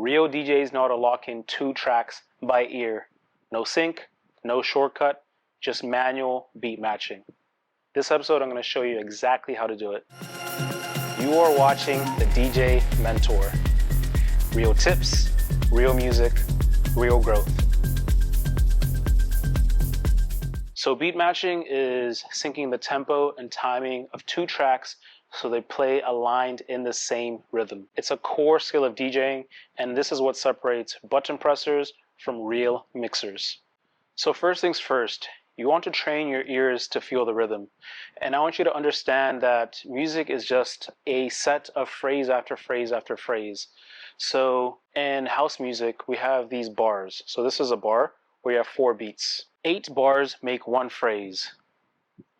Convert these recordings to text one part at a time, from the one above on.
Real DJs know how to lock in 2 tracks by ear. No sync, no shortcut, just manual beat matching. This episode, I'm going to show you exactly how to do it. You are watching the DJ Mentor. Real tips, real music, real growth. So beat matching is syncing the tempo and timing of 2 tracks so they play aligned in the same rhythm. It's a core skill of DJing, and this is what separates button pressers from real mixers. So first things first, you want to train your ears to feel the rhythm. And I want you to understand that music is just a set of phrase after phrase after phrase. So in house music, we have these bars. So this is a bar where you have 4 beats. 8 bars make 1 phrase.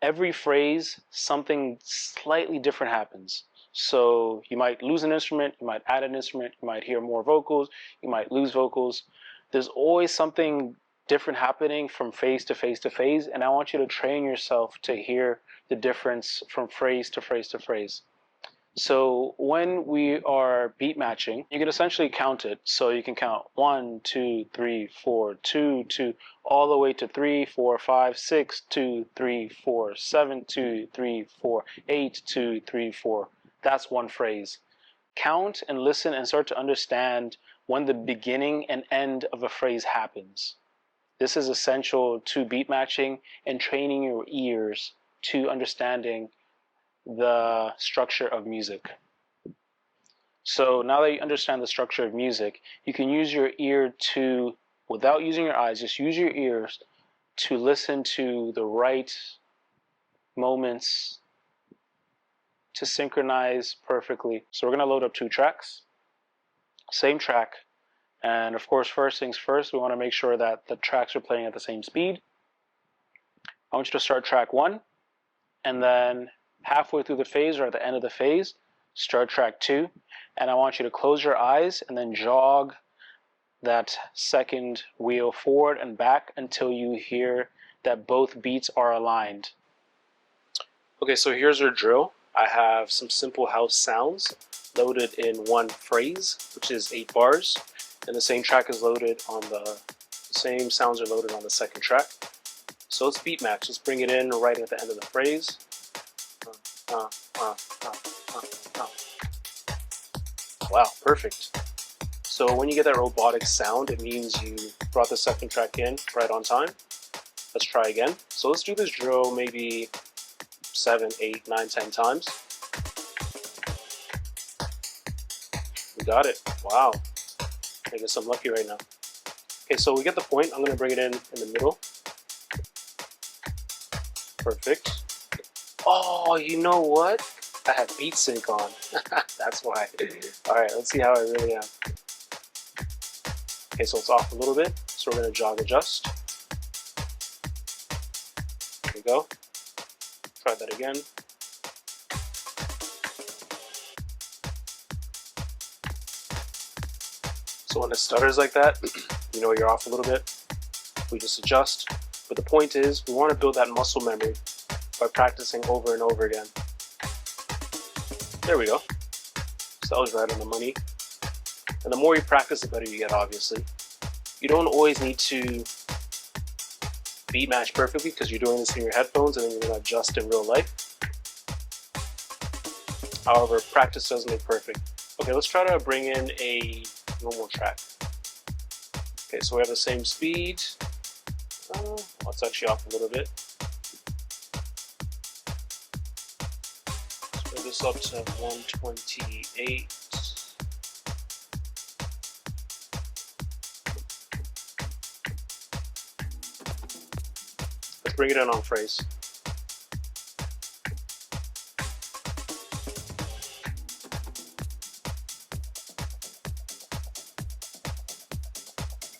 Every phrase, something slightly different happens. So you might lose an instrument, you might add an instrument, you might hear more vocals, you might lose vocals. There's always something different happening from phase to phase to phase, and I want you to train yourself to hear the difference from phrase to phrase to phrase. So when we are beat matching, you can essentially count it. So you can count 1, 2, 3, 4, 2, 2, all the way to 3, 4, 5, 6, 2, 3, 4, 7, 2, 3, 4, 8, 2, 3, 4. That's 1 phrase. Count and listen and start to understand when the beginning and end of a phrase happens. This is essential to beat matching and training your ears to understanding the structure of music. So now that you understand the structure of music, you can use your ear to, without using your eyes, just use your ears to listen to the right moments to synchronize perfectly. So we're going to load up 2 tracks, same track, and of course, first things first, we want to make sure that the tracks are playing at the same speed. I want you to start track 1, and then halfway through the phase or at the end of the phase, start track 2, and I want you to close your eyes and then jog that second wheel forward and back until you hear that both beats are aligned. Okay, so here's our drill. I have some simple house sounds loaded in 1 phrase, which is 8 bars, and the same track is loaded on the same sounds are loaded on the second track. So let's beat match. Let's bring it in right at the end of the phrase. Wow, perfect. So when you get that robotic sound, it means you brought the second track in right on time. Let's try again. So let's do this drill maybe 7, 8, 9, 10 times. We got it. Wow. I guess I'm lucky right now. Okay, so we get the point. I'm going to bring it in the middle. Perfect. Oh, you know what? I have beat sync on. That's why. Alright, let's see how I really am. Okay, so it's off a little bit. So we're going to jog adjust. There we go. Try that again. So when it stutters like that, you know you're off a little bit. We just adjust. But the point is, we want to build that muscle memory by practicing over and over again. There we go. So that was right on the money. And the more you practice, the better you get, obviously. You don't always need to beat match perfectly because you're doing this in your headphones and then you're going to adjust in real life. However, practice does make perfect. Okay, let's try to bring in a normal track. Okay, so we have the same speed. It's actually off a little bit. Let's bring this up to 128. Let's bring it in on phrase.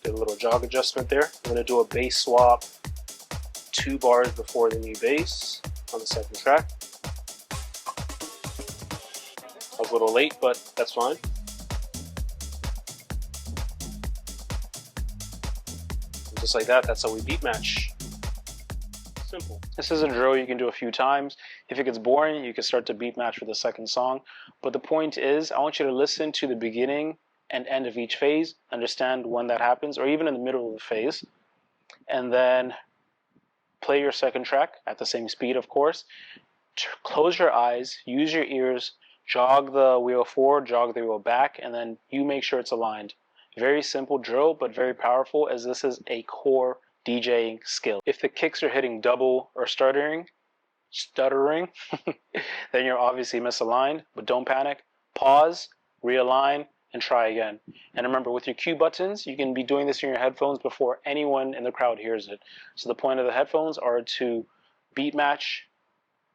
Did a little jog adjustment there. I'm going to do a bass swap 2 bars before the new bass on the second track. I was a little late, but that's fine. And just like that, that's how we beat match. Simple. This is a drill you can do a few times. If it gets boring, you can start to beat match with the second song. But the point is, I want you to listen to the beginning and end of each phase, understand when that happens, or even in the middle of the phase, and then play your second track at the same speed, of course. Close your eyes, use your ears, jog the wheel forward, jog the wheel back, and then you make sure it's aligned. Very simple drill, but very powerful, as this is a core DJing skill. If the kicks are hitting double or stuttering, then you're obviously misaligned, but don't panic. Pause, realign, and try again. And remember, with your cue buttons, you can be doing this in your headphones before anyone in the crowd hears it. So the point of the headphones are to beat match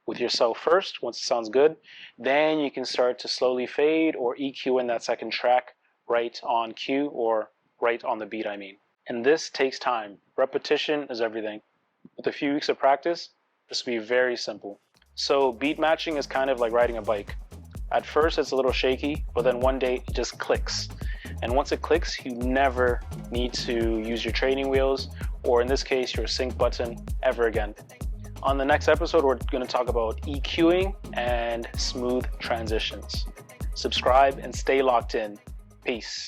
with yourself first, once it sounds good. Then you can start to slowly fade or EQ in that second track right on cue, or right on the beat, I mean. And this takes time. Repetition is everything. With a few weeks of practice, this will be very simple. So beat matching is kind of like riding a bike. At first it's a little shaky, but then one day it just clicks. And once it clicks, you never need to use your training wheels, or in this case, your sync button, ever again. On the next episode, we're going to talk about EQing and smooth transitions. Subscribe and stay locked in. Peace.